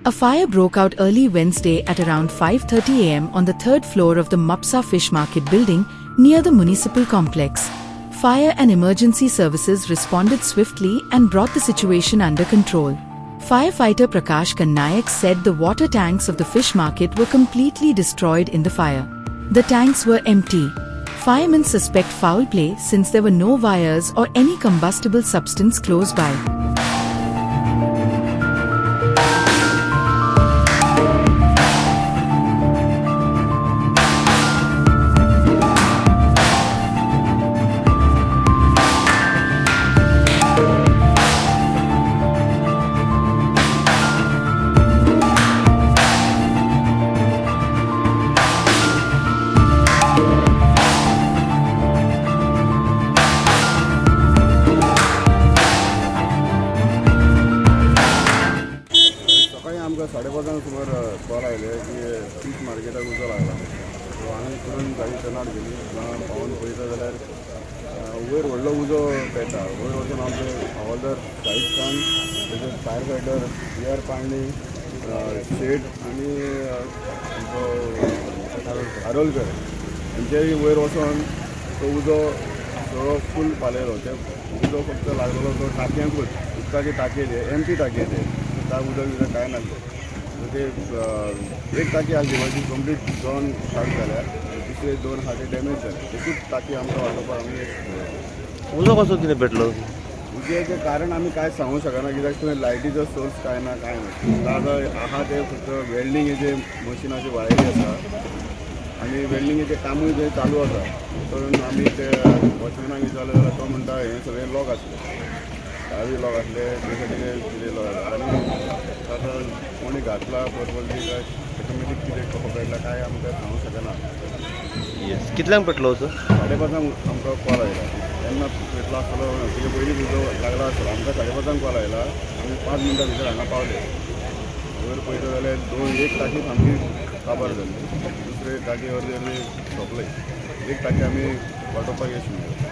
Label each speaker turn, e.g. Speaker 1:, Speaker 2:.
Speaker 1: A fire broke out early Wednesday at around 5:30 am on the third floor of the Mapsa Fish Market building near the municipal complex. Fire and emergency services responded swiftly and brought the situation under control. Firefighter Prakash Kannayak said the water tanks of the fish market were completely destroyed in the fire. The tanks were empty. Firemen suspect foul play since there were no wires or any combustible substance close by.
Speaker 2: आमकां 5:30 सुमार call आयले की fish मार्केटाक उजो लागला. So आमी तुरंत गाडी टर्न गेली. पावून पळयता जाल्यार वयर व्हडलो उजो पेटा. वयर वचून आमचे हवालदार शाहीद खान, तेजे फायर फायटर PR पांडे, शेट आनी आरोलकर तेंच्याय वयर वचून तो उजो सगळो फूल पालयलो. ते उजो फक्त लागलेलो तो टाकयांकूच, उदकाचे टाके ते एम्प्टी टाके ते त्या उदक काय नासलें. सो ते एक टाकी आसली ती कंप्लीट जळोन स्टार्ट जाल्यार दुसरे 2 आहा ते डॅमेज जाले. एकूच टाकी आमकां वाटोवपाक आमी
Speaker 3: उजो कसो कितें पेटलो?
Speaker 2: उजेचें कारण आमी कांयच सांगूं शकना कित्याक थंय लायटीचो सोर्स काय ना कांय ना. आहा ते फक्त वेल्डिंगेचे मशिनाचे वायरी आसा आनी वेल्डिंगेचें कामूय थंय चालू आसा. करून आमी ते वॉचमॅनाक विचारलें जाल्यार तो म्हणटा हें सगळें लॉक आसलें, चावी लॉक आसले, कितें लॉक आनी आतां कोणी घातला पर्पजली काय ऑटोमॅटीक कितें कसो पेटला काय आमकां सांगूं शकना.
Speaker 3: येस, कितल्यांक पेटलो असो?
Speaker 2: 5:30 आमकां कॉल आयला. तेन्ना पेटलो आसतलो तेजे पयलींच उजो लागला आसतलो. आमकां 5:30 कॉल आयला. आमी 5 मिनटां भितर हांगा पावले. वयर पळयता जाल्यार एक टाकी सामकी काबार जाल्ली, दुसरे टाकी अर्दे सोंपले. एक टाकी आमी वाटोवपाक येशिल्ले.